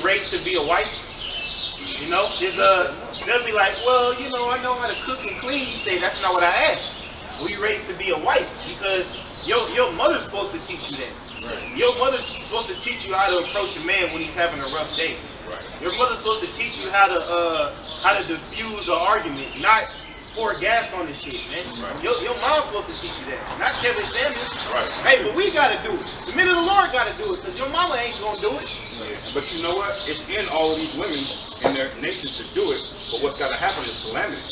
raised to be a wife? You know, they'll be like, well, you know, I know how to cook and clean. You say, that's not what I asked. Were you raised to be a wife? Because your mother's supposed to teach you that. Right. Your mother's supposed to teach you how to approach a man when he's having a rough day. Right. Your mother's supposed to teach you how to diffuse an argument, not pour gas on this shit, man. Right. Your mom's supposed to teach you that, not Kevin Samuels. Right. Hey, but we gotta do it. The men of the Lord gotta do it, because your mama ain't gonna do it. Yeah. But you know what? It's in all of these women in their nature to do it. But what's gotta happen is calamity.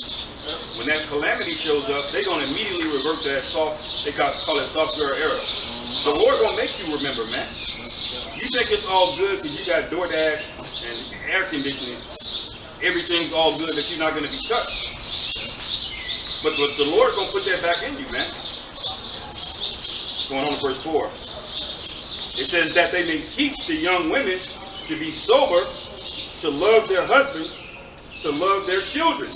When that calamity shows up, they're gonna immediately revert to that soft. They call it soft girl era. The Lord gonna make you remember, man. You think it's all good because you got DoorDash and air conditioning. Everything's all good that you're not gonna be touched. But the Lord gonna put that back in you, man. Going on to verse 4. It says that they may teach the young women to be sober, to love their husbands, to love their children,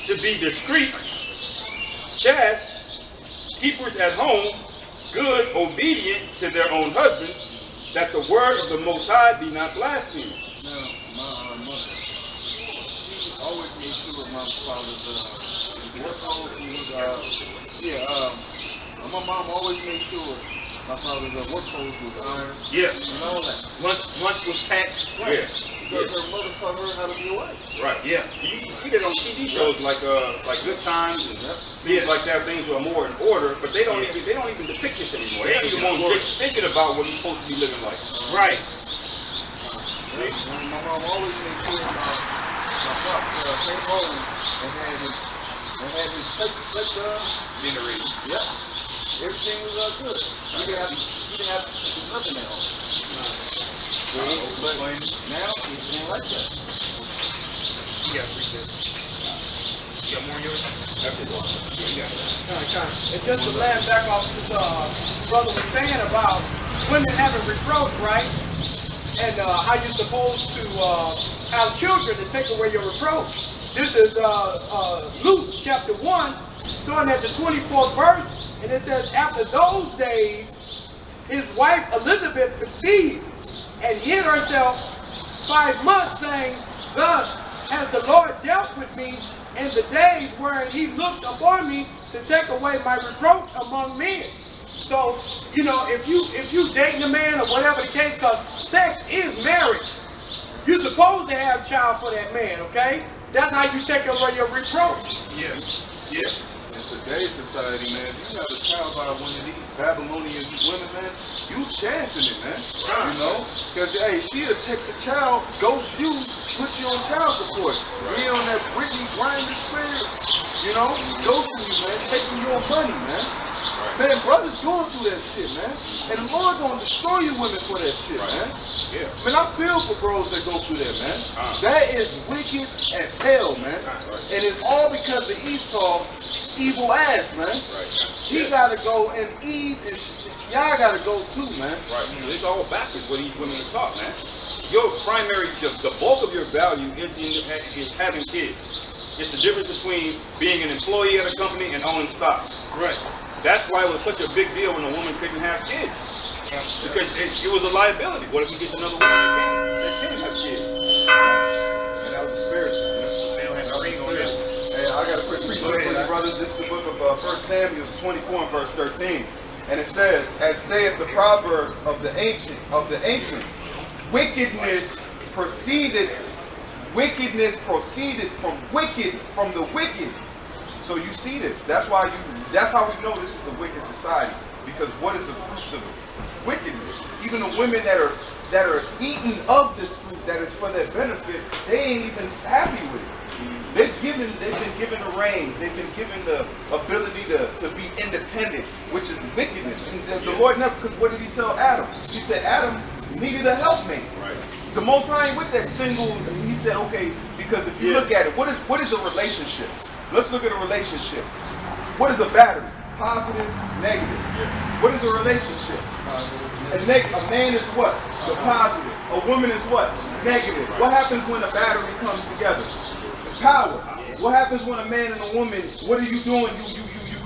to be discreet, chaste, keepers at home, good, obedient to their own husbands, that the word of the Most High be not blasphemed. My mom always made sure my father's work clothes was iron. Yeah. And all that. Lunch was packed. Right. Yeah. Because her mother taught her how to be a wife. Right. Yeah. You see that on TV shows like Good Times and things like that. Things are more in order, but they don't even depict this anymore. They're even more just thinking about what you're supposed to be living like. Right. My mom always made sure my father came home and had his plate done. Dinner ready. Yep. Everything was good. We didn't have to do nothing at home. But now it's ain't like that. You got more yours? And just to land back off what brother was saying about women having reproach, right? And how you're supposed to have children to take away your reproach. This is Luke chapter 1, starting at the 24th verse. And it says, after those days, his wife Elizabeth conceived and hid herself 5 months, saying, thus has the Lord dealt with me in the days wherein he looked upon me to take away my reproach among men. So, you know, if you dating a man or whatever the case, because sex is marriage, you're supposed to have a child for that man, okay? That's how you take away your reproach. Yeah. Yeah. In today's society, man, if you have a child by one of these Babylonian women, man, you chancing it, man. You know? Because, hey, she'll take the child, ghost you, put you on child support. Be on that Britney Grindr spirit, you know? Ghosting you, man, taking your money, man. Man, brothers going through that shit, man. And the Lord gonna destroy you women for that shit, man. Yeah. Man, I feel for bros that go through that, man. That is wicked as hell, man. And it's all because of Esau, evil ass, man. He gotta go, and Eve is, y'all gotta go too, man. Right. It's all backwards what these women are taught, man. Your primary, the bulk of your value is having kids. It's the difference between being an employee at a company and owning stock. Right. That's why it was such a big deal when a woman couldn't have kids. Because it was a liability. What if he gets another woman that can have kids? And that was the spirit. They don't have a ring on them. Hey, I got a quick precept for you, brothers. This is the book of 1 Samuel 24 and verse 13. And it says, as saith the Proverbs of the ancients, wickedness proceeded from the wicked. So you see this. That's how we know this is a wicked society. Because what is the fruits of it? Wickedness. Even the women that are eating of this fruit that is for their benefit, they ain't even happy with it. They've been given the reins. They've been given the ability to be independent, which is wickedness. He said the Lord never, because what did he tell Adam? He said Adam needed a helpmate. Right. The Most High ain't with that single. He said, okay, because if you look at it, what is a relationship? Let's look at a relationship. What is a battery? Positive, negative. What is a relationship? A man is what? The positive. A woman is what? Negative. What happens when a battery comes together? Power. What happens when a man and a woman, what are you doing? You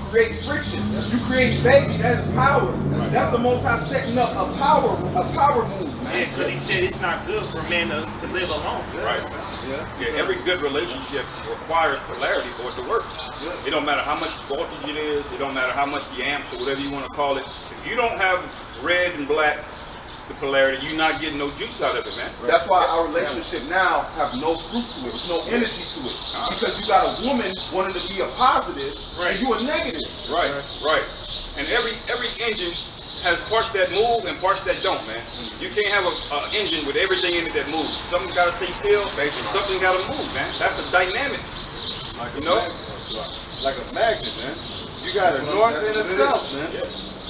create friction. You create baby. That's power. That's the Most High setting up a power move, man. Yeah, because he said it's not good for man to live alone. Right. Yeah, every good relationship requires polarity for it to work. It don't matter how much voltage it is, it don't matter how much the amps or whatever you want to call it. If you don't have red and black, the polarity, you're not getting no juice out of it, man. That's why our relationship now have no fruit to it, no energy to it. Because you got a woman wanting to be a positive, and you a negative. Right. And every engine has parts that move and parts that don't, man. You can't have an engine with everything in it that moves. Something's got to stay still, and something's got to move, man. That's a dynamic. You know? Like a magnet, man. You got a north and a south, man.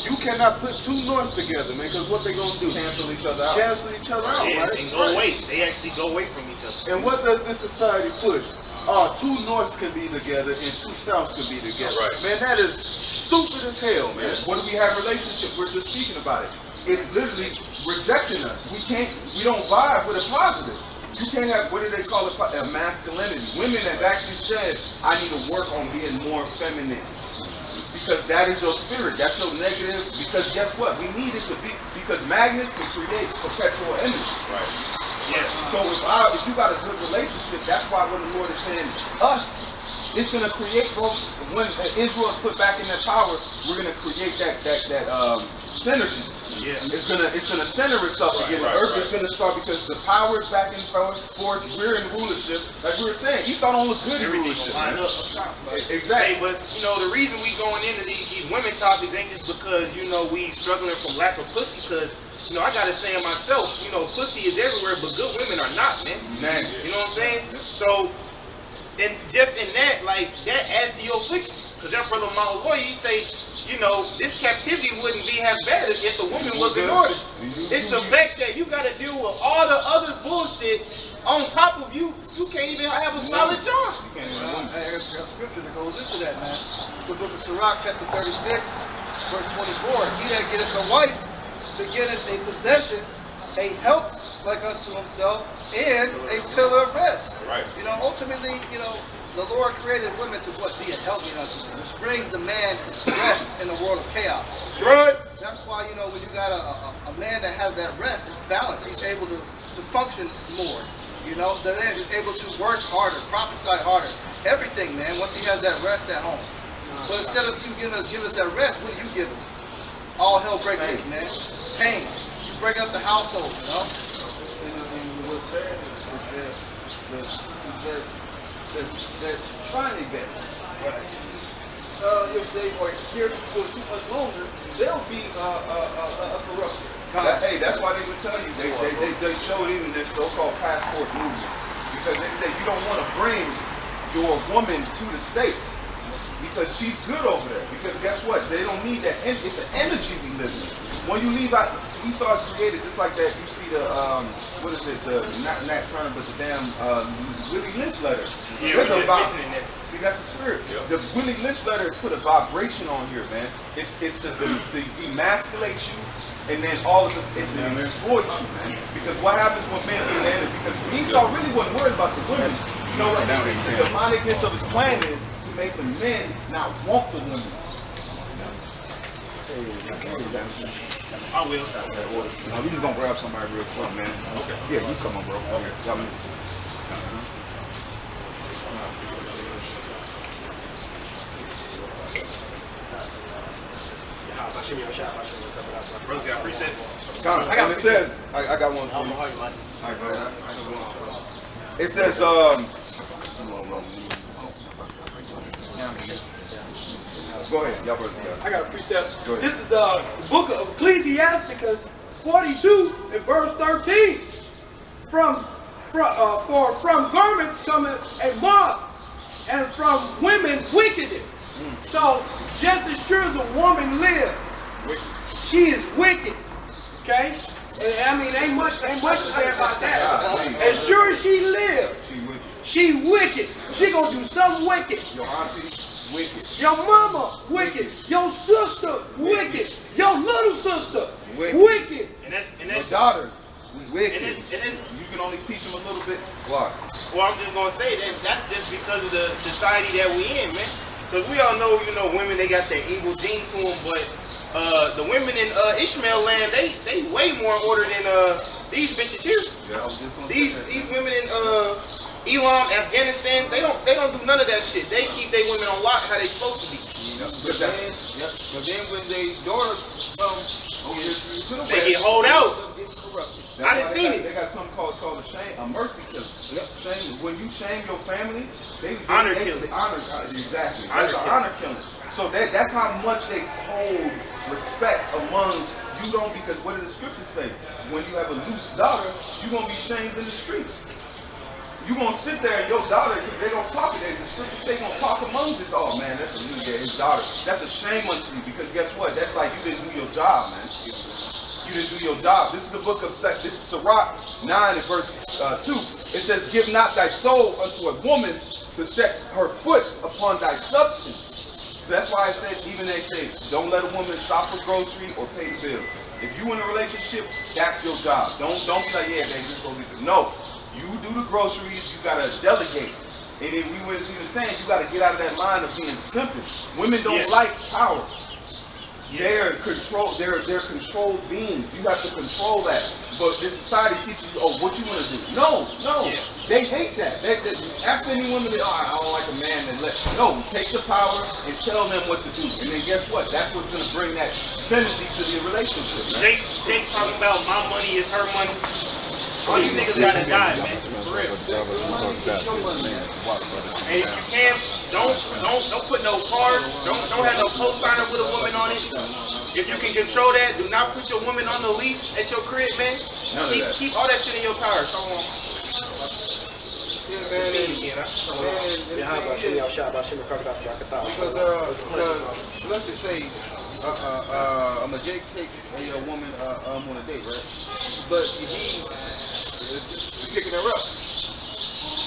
You cannot put two norths together, man, because what they gonna do? Cancel each other out. Cancel each other out, Yeah, right? and go away. They actually go away from each other. And what does this society push? Two norths can be together and two souths can be together. Right. Man, that is stupid as hell, man. What do we have relationships? We're just speaking about it. It's literally rejecting us. We don't vibe with a positive. You can't have, what do they call it, a masculinity. Women have actually said, I need to work on being more feminine. Because that is your spirit, that's your negative, because guess what? We need it to be, because magnets can create perpetual energy. Right. Yeah. So if you got a good relationship, that's why when the Lord is saying us, it's gonna create both. When Israel is put back in that power, we're gonna create that synergy. Yeah. It's gonna center itself again. The earth is gonna start because the power is back in force. We're in rulership, like we were saying. Esau don't look good in Everything rulership. gonna line man. up. Exactly. Hey, but you know the reason we going into these women topics ain't just because we struggling from lack of pussy. Because I gotta say it myself. Pussy is everywhere, but good women are not, man. Man. You know what I'm saying? So, and just in that, that adds to your affliction. Because that brother Malawi, he say, this captivity wouldn't be as bad if the woman was in order. It's the fact that you got to deal with all the other bullshit on top of you. You can't even have a solid job. I got scripture that goes into that, man. The book of Sirach, chapter 36, verse 24. He that getteth a wife begetteth a possession, a help like unto himself, and a pillar of rest. Right. Ultimately, the Lord created women to be a helping unto them, which brings the man rest in a world of chaos. That's right. That's why, when you got a man that has that rest, it's balanced. He's able to function more. The man is able to work harder, prophesy harder. Everything, man, once he has that rest at home. So instead of you giving us that rest, what do you give us? All hell break loose, man. Pain. You break up the household, And what's bad is that the sisters that's trying their best. Right. If they are here for too much longer, they'll be corrupted. Hey, that's why they would tell you. They showed even this so-called passport movement because they say you don't want to bring your woman to the States because she's good over there. Because guess what? They don't need that. It's an energy we live in. When you leave out, Esau is created just like that. You see the what is it? Not Nat Turner, but the damn Willie Lynch letter. Yeah, There's we're a just missing in there. See, that's the spirit. Yep. The Willie Lynch letter has put a vibration on here, man. It's to emasculate you, and then all of us, it's to exploit you, man. Because what happens when men get landed? Because Esau really wasn't worried about the women. You know what? The demonicness of his plan is to make the men not want the women. I will. We just gonna grab somebody real quick, man. Okay. Yeah, you come on, bro. Okay. Brothers got preset. I got it says, I got one for you. Alright, go ahead. It says, go ahead, y'all brothers got it. I got a precept. Go ahead. This is the book of Ecclesiasticus 42 and verse 13. For from garments cometh a moth, and from women wickedness. So just as sure as a woman lives, she is wicked. Okay? And, ain't much to say about that. As sure as she lives, she wicked. She gonna do something wicked. Your auntie, wicked. Your mama, wicked. Your sister, wicked. Your little sister, Wicked. wicked. And Your that's daughters, wicked. and it's You can only teach them a little bit. Why? well, I'm just gonna say that's just because of the society that we in, man. Because we all know, you know, women, they got that evil gene to them, but the women in Ishmael land, they way more in order than these bitches here. Yeah, I was just gonna These say that. these women in Elam, Afghanistan, they don't do none of that shit. They keep their women on lock how they supposed to be. But then when they daughters come over here to the They get hold out. get corrupted. I done seen it. They got something called a shame, a mercy kill. Shame. When you shame your family, they Honor they killing. Honor, exactly. Honor That's an killing. honor killing. So that's how much they hold respect amongst you. Don't, because what did the scriptures say? When you have a loose daughter, you're gonna be shamed in the streets. You gonna sit there and your daughter, because they don't talk it. The scriptures say gonna talk among this. Oh man, that's a nigga, his daughter. That's a shame unto you, because guess what? That's like you didn't do your job, man. You didn't do your job. This is the book of this is Sirach 9 and verse 2. It says, "Give not thy soul unto a woman to set her foot upon thy substance." So that's why it says, even they say, don't let a woman shop for grocery or pay the bills. If you in a relationship, that's your job. Don't be like, yeah, baby, just go get them. No. You do the groceries, you gotta delegate. And then we was even saying you gotta get out of that mind of being simple. Women don't like power. They're controlled beings. You have to control that. But this society teaches you, oh, what you wanna do? No. They hate that. Ask any woman that, I don't like a man that no, take the power and tell them what to do. And then guess what? That's what's gonna bring that synergy to the relationship. Man. Jake talking about my money is her money. All you niggas gotta die, man. For real. And if you can, don't put no cars, don't have no co-signer with a woman on it. If you can control that, do not put your woman on the lease at your crib, man. Keep all that shit in your power. So Because let's just say a Jake takes a woman on a date, right? But he's picking her up,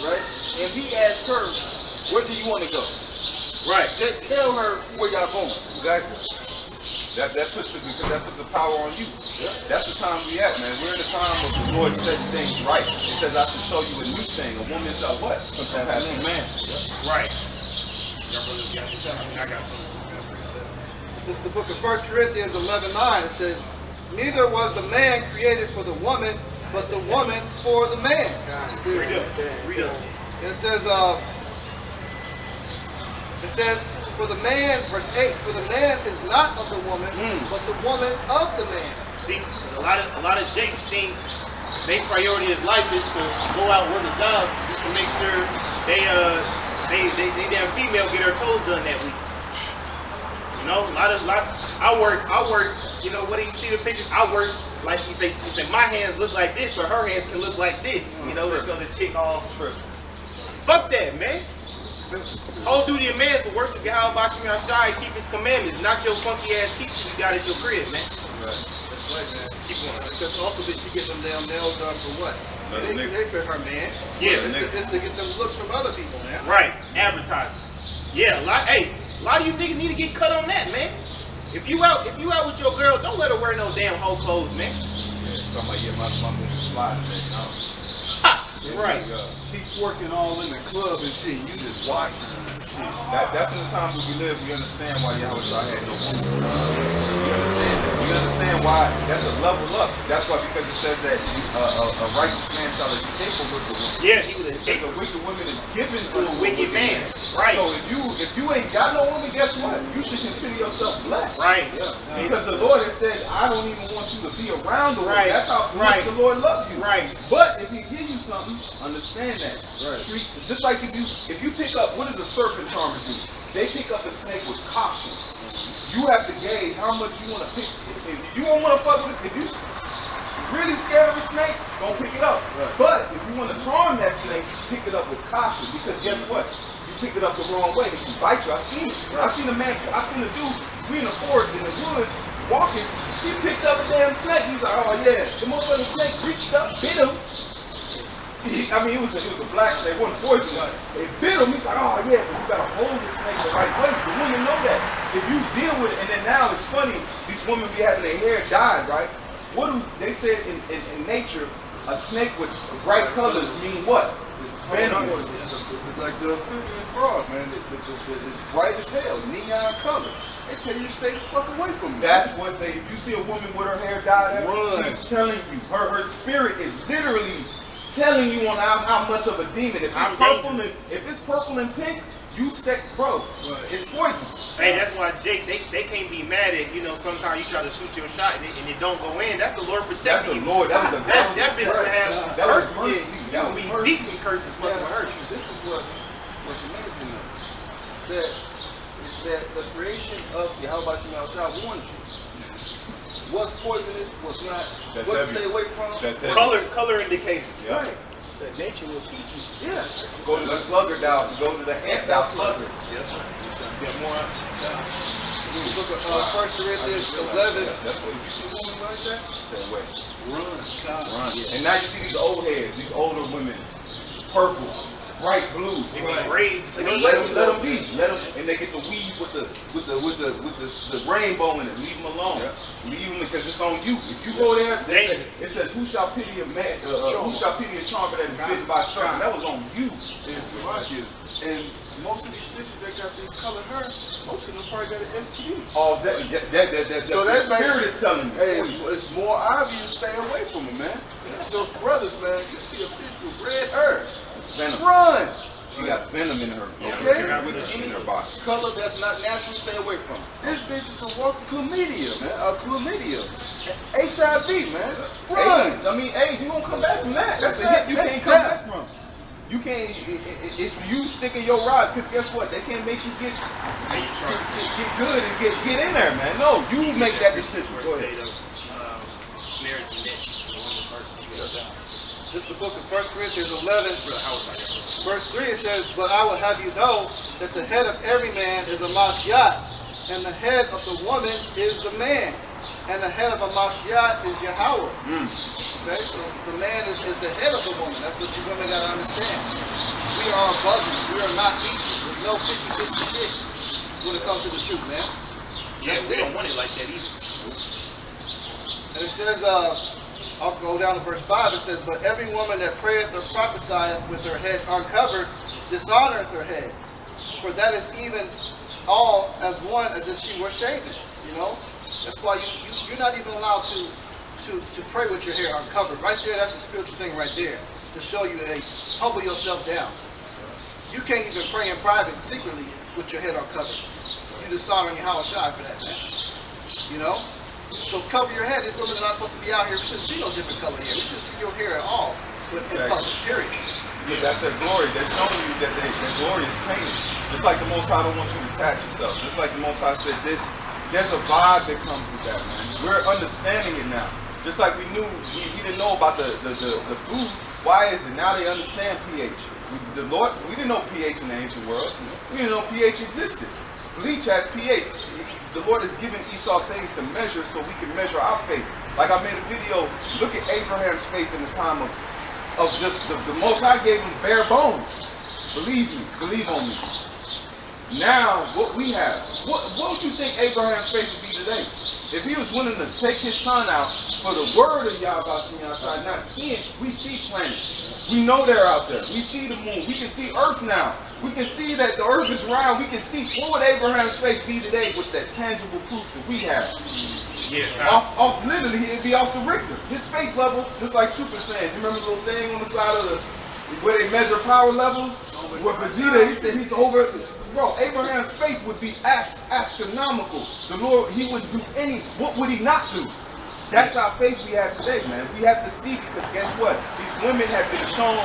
right? And he asks her, where do you want to go? right. Tell her where y'all going. Exactly. That puts the power on you. That's the time we at, man. We're in the time of the Lord says things right. He says, I can show you a new thing. A woman shall what? Surpass a man. Right. This is the book of 1 Corinthians 11:9. It says, neither was the man created for the woman, but the woman for the man. Read up. And it says, for the man, verse 8, for the man is not of the woman, but the woman of the man. See, a lot of Jakes think their priority in life is to go out and work a job just to make sure they damn female get her toes done that week. You know, I work, you know, what do you see the pictures? I work, like you say, my hands look like this, or her hands can look like this. You know, so the chick all trip. Fuck that, man. Whole duty of man is to worship Yahweh Bashim Yashai and keep his commandments, not your funky ass teacher you got at your crib, man. That's right, man. Keep going. Because also that you get them damn nails done for what? They fit her, man. Yeah. It's to get them looks from other people, man. Right, advertising. Yeah, a lot of you niggas need to get cut on that, man. If you out with your girl, don't let her wear no damn whole clothes, man. Somebody get my bitch fly today. Right. She's working all in the club and shit. You just watching her and shit. That's in the time we live. We understand why Yahweh Shai had no woman. You understand why? That's a level up. That's why, because it says that a righteous man shall escape a wicked woman. Yeah, he would escape. A wicked woman is given to a wicked man. Right. So if you ain't got no woman, guess what? You should consider yourself blessed. Right. Yeah. Because the Lord has said, I don't even want you to be around the woman. Right. That's how much the Lord loves you. Right. But if He give you something, understand that. Right. Just like if you pick up, what does a serpent charmer do? They pick up a snake with caution. You have to gauge how much you want to pick. If you don't want to fuck with it, if you really scared of a snake, don't pick it up. Right. But if you want to charm that snake, pick it up with caution. Because guess what? You pick it up the wrong way. If you bite you, I seen it. Right. I seen a dude, we in the forest, in the woods, walking. He picked up a damn snake. He's like, oh yeah. The motherfucking snake reached up, bit him. It was a black snake, it wasn't poison. It bit him. He's like, oh yeah, but you gotta hold the snake the right way. The women know that. If you deal with it, and then now it's funny, these women be having their hair dyed, right? What do they said in nature? A snake with bright colors mean what? It's venomous. Like the amphibian frog, man. The bright as hell, neon color. They tell you to stay the fuck away from me. That's what they. You see a woman with her hair dyed, Run. she's telling you. Her spirit is literally telling you on how much of a demon. If it's purple and pink, you stay, bro. It's poison. Hey, that's why Jake, they can't be mad at, sometimes you try to shoot your shot and it don't go in. That's the Lord protecting That's the you. Lord. That That bitch would have that was curses. mercy. You That would was be mercy. beating curses, but it hurt you. This is what's amazing though. That the creation of Yahweh Shemel warned you. What's poisonous, what's not, That's what to heavy. stay away from. That's it. Color indicators. Yeah. Right. So nature will teach you. Yes. Go to the slugger down. Go to the ant thou slugger. Get more. The book of 1 Corinthians 11. That's what you see women like that. Stay away. Run. Run. And now you see these old heads, these older women, purple, bright blue. They be braids. Let them be. Let them, and they get the weave with the rainbow in it. Leave them alone. Leave them because it's on you. If you go there, it says, "Who shall pity a man? Who shall pity a charmer that is bitten by a serpent?" That was on you. And most of these bitches that got this colored hair, most of them probably got an STD. Oh, that So the that's spirit is telling you. Hey, it's more obvious. Stay away from them, man. So brothers, man, you see a bitch with red hair, Venom. run. She got venom in her. Okay? With Any in her body. color that's not natural, stay away from. This bitch is a walking chlamydia, man. A chlamydia. HIV, man. Run. AIDS. I mean, AIDS. You gonna come back from that? That's a That's hit you that. can't come back from. You can't. It's you sticking your rod. Because guess what? They can't make you get good and get in there, man. No, you make that decision. Go ahead. Snares and nets. The one that's hurt. This is the book of 1 Corinthians 11. Verse 3 it says, "But I will have you know that the head of every man is a Mashiach, and the head of the woman is the man, and the head of a Mashiach is Yahweh." Okay, so the man is the head of the woman. That's what you women gotta understand. We are above you. We are not equal. There's no 50-50 shit when it comes to the truth, man. Yeah, we don't want it like that either. And it says, I'll go down to verse 5. It says, "But every woman that prayeth or prophesieth with her head uncovered dishonoreth her head. For that is even all as one as if she were shaven." You know? That's why you're not even allowed to pray with your hair uncovered. Right there, that's a spiritual thing right there. To show you, hey, humble yourself down. You can't even pray in private secretly with your head uncovered. You dishonoring Yahweh Shai for that, man. You know? So cover your head. These women are not supposed to be out here. We shouldn't see no different color hair. We shouldn't see your hair at all in public, period. Yeah, that's their glory. They're showing you that their glory is tainted. Just like the Most High don't want you to attach yourself. Just like the Most High said this. There's a vibe that comes with that, man. We're understanding it now. Just like we we didn't know about the food. Why is it? Now they understand pH. We didn't know pH in the ancient world. We didn't know pH existed. Bleach has pH. The Lord has given Esau things to measure so we can measure our faith. Like I made a video, look at Abraham's faith in the time of just the Most High gave him bare bones. Believe me, believe on me. Now, what we have, what would you think Abraham's faith would be today? If he was willing to take his son out for the word of Yahweh, not seeing, we see planets. We know they're out there. We see the moon. We can see Earth now. We can see that the Earth is round. We can see, what would Abraham's faith be today with that tangible proof that we have? Yeah. Off literally, it'd be off the Richter. His faith level, just like Super Saiyan. You remember the little thing on the side of where they measure power levels? Where Vegeta, he said he's over. Bro, Abraham's faith would be astronomical. The Lord, he would do what would he not do? That's our faith we have today, man. We have to see, because guess what? These women have been shown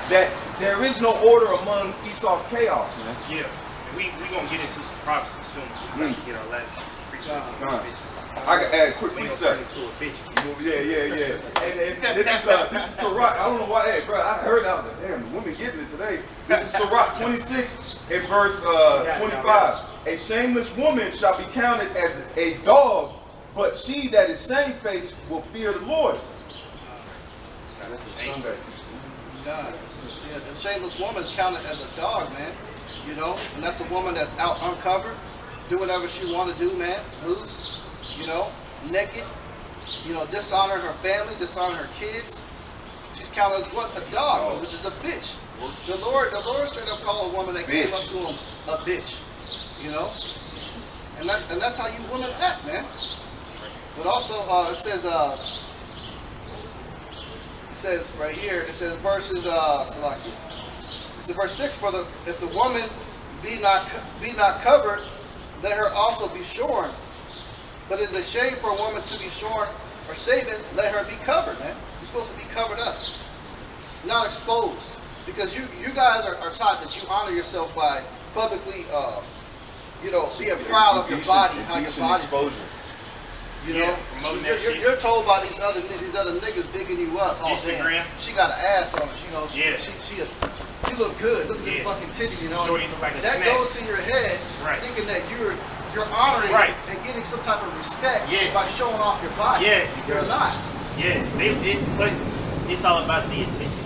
that there is no order amongst Esau's chaos, man. Yeah. And we gonna get into some prophecy soon. We got to get our last preaching. I can add quick We gonna research. turn this to a picture. Yeah. And this is Sirach. I don't know why. Hey, bro, I heard that. I was like, damn, the women getting it today. This is Sirach 26 in verse 25. A shameless woman shall be counted as a dog, but she that is shamefaced will fear the Lord. That's a Sunday. God. Yeah, a shameless woman is counted as a dog, man. You know, and that's a woman that's out uncovered, do whatever she want to do, man. Loose, you know, naked, you know, dishonoring her family, dishonoring her kids. She's counted as what? A dog, which is a bitch. The Lord straight up called a woman that came up to him a bitch. You know? And that's how you women act, man. But also it says right here, it says verses it's in verse 6, if the woman be not covered, let her also be shorn. But it is a shame for a woman to be shorn or shaven, let her be covered, man. You're supposed to be covered up, not exposed. Because you guys are taught that you honor yourself by publicly, being proud of your body, how your body's exposure. You know, you're told by these other niggas bigging you up. Oh, Instagram. man, she got an ass on her. You know, she look good. Look at the fucking titties. You know, Jordan look like a that snack. goes to your head, Right. thinking that you're honoring Right. and getting some type of respect Yes. by showing off your body. Yes. You're not. Yes, but it's all about the intention.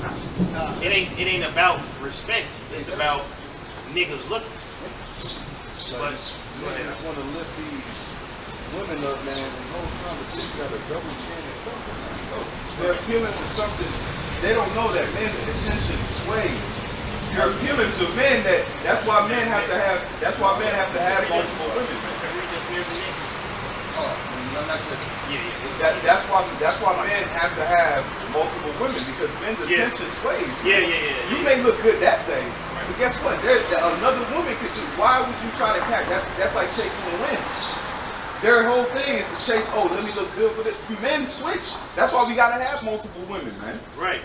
It ain't about respect. It's about niggas looking. But Man, I just want to lift these women up, man, and the whole time the chick got a double chin and fucking. They're appealing to something. They don't know that men's attention sways. You're appealing to men that's why men have to have multiple women, man. because we just snares and nicks. That's why men have to have multiple women, because men's attention sways. Yeah. You may look good that day, but guess what? Another woman could do. Why would you try to catch? That's like chasing the wind. Their whole thing is to chase. Oh, let me look good for this. Men switch. That's why we gotta have multiple women, man. Right.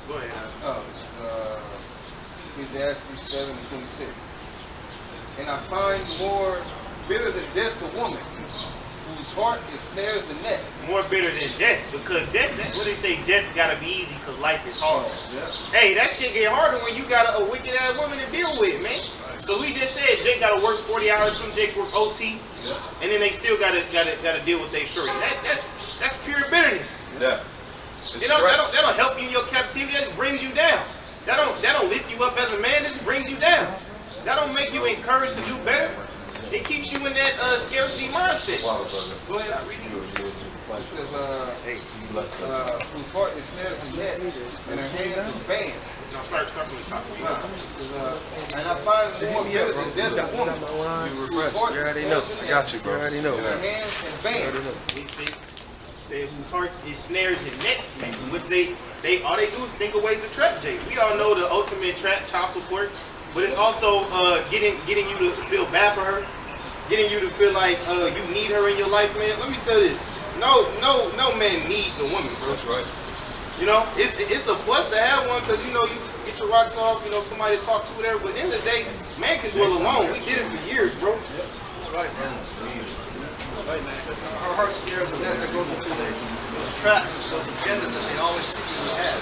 Go ahead. Ecclesiastes 7:26. And I find more bitter than death the woman, whose heart is snares and nets. More bitter than death, because death. What they say, death gotta be easy because life is hard. Hey, that shit get harder when you got a wicked ass woman to deal with, man. So we just said Jake gotta work 40 hours. Some Jakes work OT, and then they still gotta deal with their shorty. That's pure bitterness. Yeah. That'll help you in your captivity. That just brings you down. That don't lift you up as a man. This brings you down. That don't make you encouraged to do better. It keeps you in that scarcity mindset. Go ahead, I read it. It says, whose heart is snares and nets, and her hands is bands. No, start from the top. And I find more bitter than death the woman, whose heart is snares and nets, You already know. and her hands is bands. Say whose hearts is snares and nets, man. Which they all they do is think of ways to trap Jake. We all know the ultimate trap, child support, but it's also getting you to feel bad for her, getting you to feel like you need her in your life, man. Let me say this: no man needs a woman, bro. That's right. You know, it's a plus to have one because you get your rocks off, somebody to talk to, whatever. But at the end of the day, man can dwell alone. We did it for years, bro. That's right, man. Right, man. Because our heart snares and that goes into those traps, those agendas that they always seek you to have.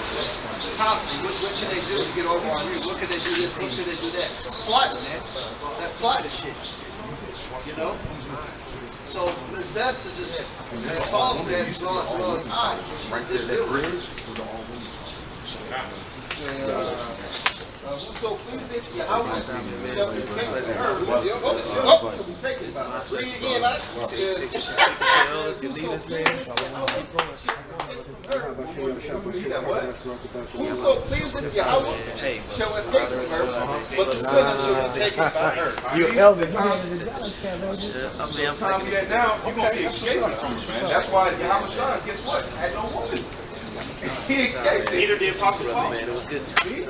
Constantly, what can they do to get over on you? What can they do this? What can they do that? Plot, man. That plot is shit. You know? So it's best to just, as Paul said, as well as I, Jesus did live with Whoso pleaseth Yahweh shall be taken to her. Take it. Read it again, man. Whoso pleaseth Yahweh shall escape from her, but the sinner shall be taken by her. You Elvin. Time we at now, you're gonna be escaping from it, man. That's why Yahushua, guess what? Had no woman. He escaped it. Neither did Apostle Paul. Man, it was good to see you.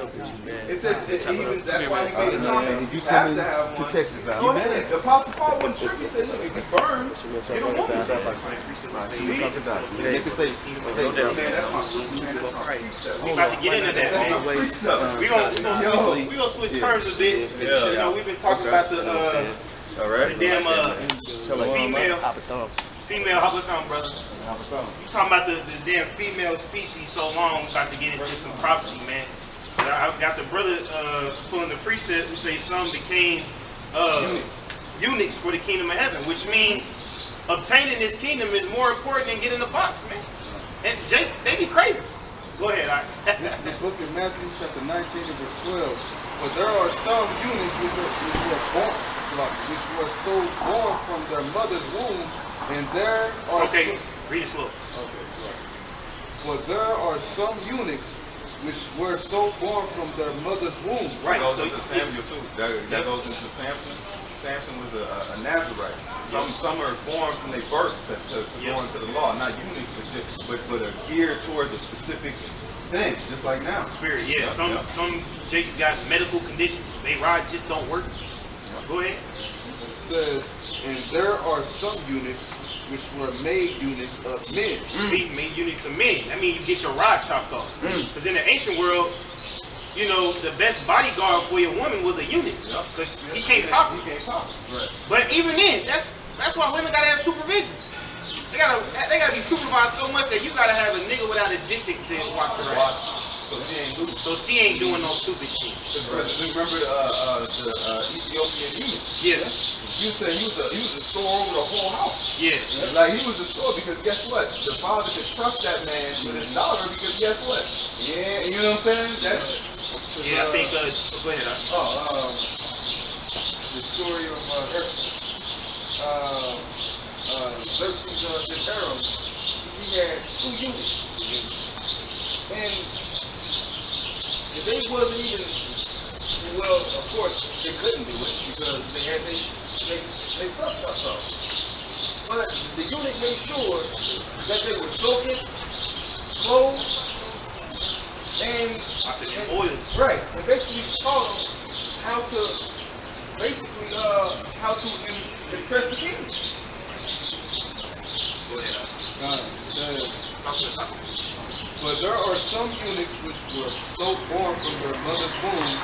It says even that's why he made it known. You come to Texas out. Go ahead. The Apostle Paul wasn't tricky. He said, look, if you burn, get a woman. They can say, Man, that's my man. That's my precept. We about to get into that, man. Precept. We gonna switch terms a bit. We've been talking about the damn female Hobblethon, brother. You talking about the damn female species so long, about to get into some prophecy, man. I got the brother pulling the precept who say some became eunuchs for the kingdom of heaven, which means obtaining this kingdom is more important than getting the box, man. And Jake, they be craving. Go ahead, This is the book of Matthew, chapter 19, and verse 12. But there are some eunuchs which were so born from their mother's womb, and there are okay. Read it slow. Okay, sorry. For there are some eunuchs which were so born from their mother's womb. Right. That goes So into Samuel too. That goes into Samson. Samson was a Nazarite. Some are born from their birth to go into the law, not eunuchs, but are geared towards a specific thing, just like now. Spirit, yeah. Some Jake's got medical conditions. They rod just don't work. Go ahead. It says, and there are some eunuchs which were made eunuchs of men. See, made eunuchs of men. That means you get your rod chopped off. Because in the ancient world, you know, the best bodyguard for your woman was a eunuch. Because he can't pop her. Right. But even then, that's why women gotta have supervision. They gotta be supervised so much that you gotta have a nigga without a dick to watch her ass. So she ain't doing no stupid shit. Remember the Ethiopian eunuch? Yeah. You said he was a store over the whole house. Yeah. Like he was a store because guess what? The father could trust that man with his daughter because guess what? Yeah, you know what I'm saying? Yeah, I think. Go ahead. The story of Xerxes the Arab. He had 2 eunuchs, and they wasn't even, well, of course they couldn't do it because they had they fucked up. But the eunuch made sure that they were soaking, clothed, and Oils. right, and basically taught them how to impress the king. Go ahead. But there are some eunuchs which were so born from their mother's womb,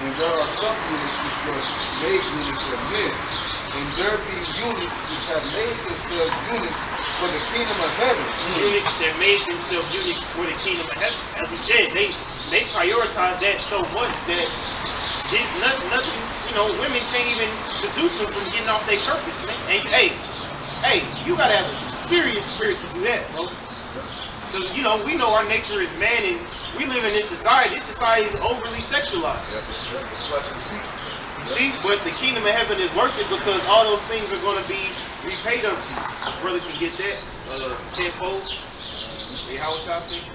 and there are some eunuchs which were made eunuchs of men. And there be eunuchs which have made themselves eunuchs for the kingdom of heaven. Eunuchs that made themselves eunuchs for the kingdom of heaven. As we said, they prioritize that so much that nothing, you know, women can't even seduce them from getting off their purpose, man. And hey, you gotta have a serious spirit to do that, bro. Because, you know, we know our nature is man, and we live in this society. This society is overly sexualized. You see? But the kingdom of heaven is worth it because all those things are going to be repaid unto you. Brother can get that tenfold. Hey, how was y'all thinking?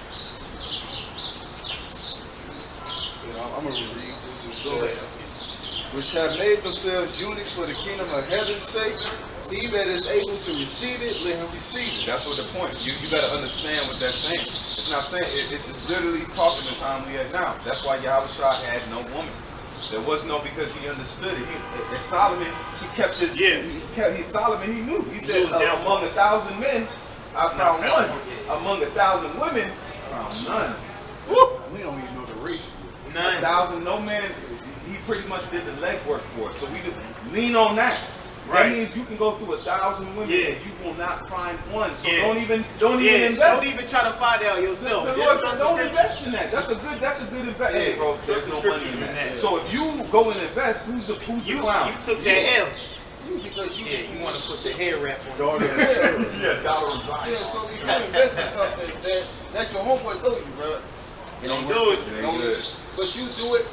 I'm going to read this. Go ahead. Which have made themselves eunuchs for the kingdom of heaven's sake. He that is able to receive it, let him receive it. That's what the point. You got to understand what that's saying. It's not saying it's literally talking the time we are now. That's why Yahushua had no woman. There was no because he understood it. And Solomon, he kept his. Yeah. Solomon, he knew. He said, among 1,000 men, I found one. Among 1,000 women, I found none. Woo! We don't even know the ratio. 1,000, no man. He pretty much did the legwork for it. So we just lean on that. Right. That means you can go through 1,000 women and you will not find one. So don't even invest. Don't even try to find out yourself. The Lord said, don't invest in that. That's a good investment. Hey, bro, there's no money in that. So if you go and invest, who's the clown? You took that L. Because you want to put the hair wrap on. daughter. dollar and Zion. Yeah, so if you invest in something that your homeboy told you, bro, Don't do it. but you do it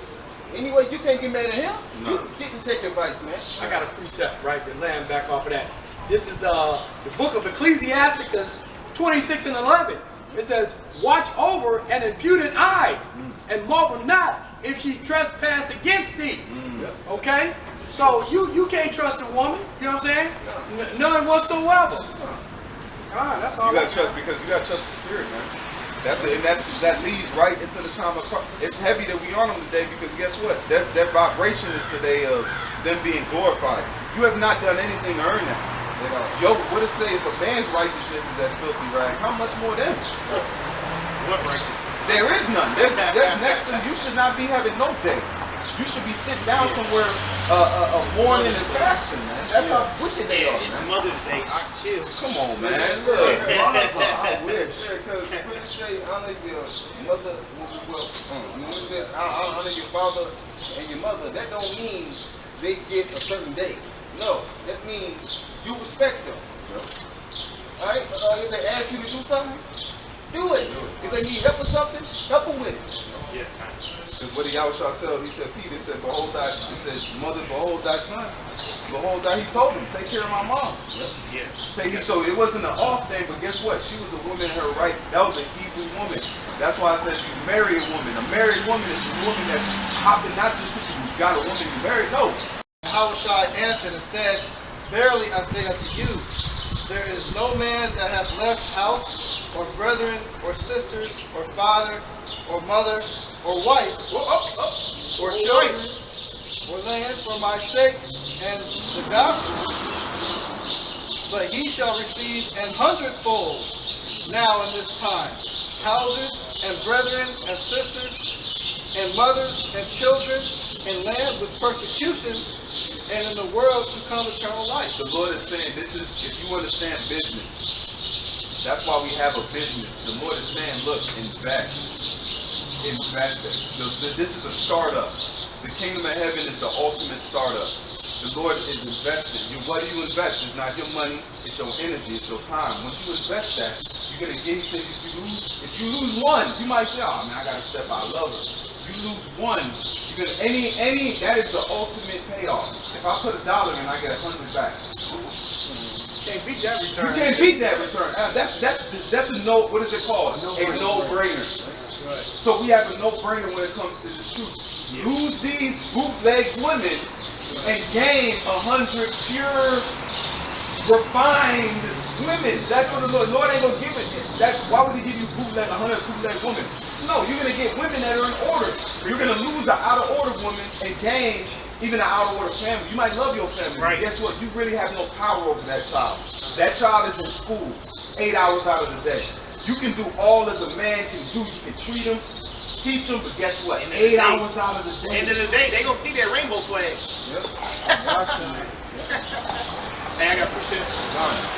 anyway, you can't get mad at him. No. You didn't take advice, man. I got a precept, right, to land back off of that. This is the book of Ecclesiasticus 26 and 11. It says, watch over an impudent eye, and marvel not if she trespass against thee. Okay? So you can't trust a woman, you know what I'm saying? None whatsoever. That's all. You gotta trust because you gotta trust the spirit, man. That's it, and that leads right into the time of Christ. It's heavy that we on them today because guess what? That vibration is today of them being glorified. You have not done anything to earn that. Yo, what it say if a man's righteousness is as filthy rags, how much more them? What righteousness? There is none. There's next to you should not be having no day. You should be sitting down somewhere mourning and fasting, man. That's how wicked they are, It's man. Mother's Day. I chill. Come on, man. Look. I wish. Because when you say honor your mother, when it says honor your father and your mother, that don't mean they get a certain day. No, that means you respect them. Alright? If they ask you to do something, do it. If they need help with something, help them with it. Yeah. Because what Yahushua told, he said, Peter said, behold thy, he said, mother, behold thy son. Behold thy, he told him, take care of my mom. Yeah. So it wasn't an off thing, but guess what? She was a woman in her right. That was a Hebrew woman. That's why I said you marry a woman. A married woman is a woman that's hopping, not just because you got a woman you married. No. Yahushua answered and said, verily I say unto you, there is no man that hath left house, or brethren, or sisters, or father, or mother, or wife, or children, or land for my sake and the gospel, but he shall receive an hundredfold now in this time, houses, and brethren, and sisters, and mothers, and children, and lands with persecutions, and in the world to come eternal life. The Lord is saying, this is, if you understand business, that's why we have a business. The Lord is saying, look, invest. This is a startup. The kingdom of heaven is the ultimate startup. The Lord is investing. What do you invest? It's not your money, it's your energy, it's your time. When you invest that, you're gonna get, he said, if you lose one, you might say, oh man, I gotta step out, I love her. You lose one, you're gonna that is the ultimate payoff. If I put $1 in, I get 100 back. Can't beat that return. You can't beat that return. That's a no. What is it called? A no-brainer. Right. So we have a no-brainer when it comes to the truth. Yes. Lose these bootleg women and gain 100 pure, refined women. That's what the Lord ain't gonna give it. Why would He give you 100 bootleg women? No, you're gonna get women that are in order. You're gonna lose an out-of-order woman and gain even an out-of-order family. You might love your family. Right. Guess what? You really have no power over that child. That child is in school 8 hours out of the day. You can do all as a man can do. You can treat them, teach them, but guess what? 8 hours out of the day. End of the day, they gonna see that rainbow flag. Yep. Hey, I got percent.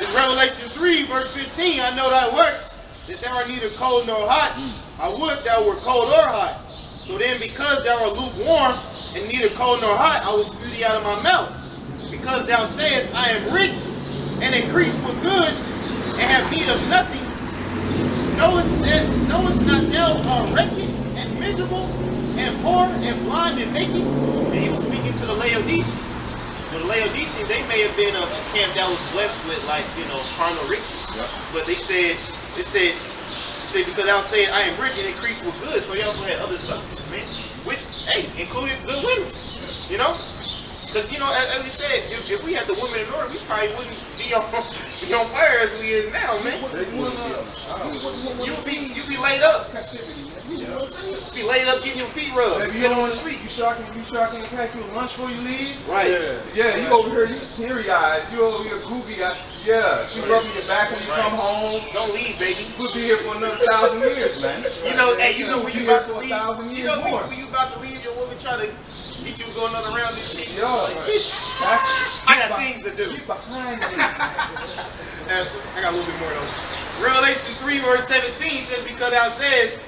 In Revelation 3, verse 15, I know that works, that thou art neither cold nor hot. I would thou were cold or hot. So then, because thou art lukewarm and neither cold nor hot, I will spew thee out of my mouth. Because thou sayest, I am rich and increase with goods and have need of nothing. Knowest not thou art wretched and miserable and poor and blind and naked? And he was speaking to the Laodiceans. So the Laodiceans, they may have been a camp that was blessed with, like, carnal riches. Yep. But they said, because thou sayest, I am rich and increase with goods. So he also had other substances, man, which, hey, included good women. Because, as we said, if we had the women in order, we probably wouldn't be on fire as we is now, man. You'd be laid up. Be laid up getting your feet rubbed. Sit on the street. You sure I can pack you lunch before you leave? Right. Yeah, you over here, you teary-eyed. You over here goofy. Yeah, she rubbing your back when you come home. Don't leave, baby. We'll be here for another 1,000 years, man. When you about to leave, when you about to leave, your woman try to get you to go another round this shit. Yo, I got things to do. Keep behind me. I got a little bit more though. Revelation 3 verse 17 says, because thou sayest,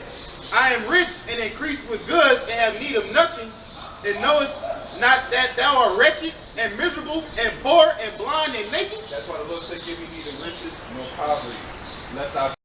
I am rich and increase with goods and have need of nothing, and knowest not that thou art wretched and miserable and poor and blind and naked. That's why the Lord said, give me neither riches nor poverty, lest I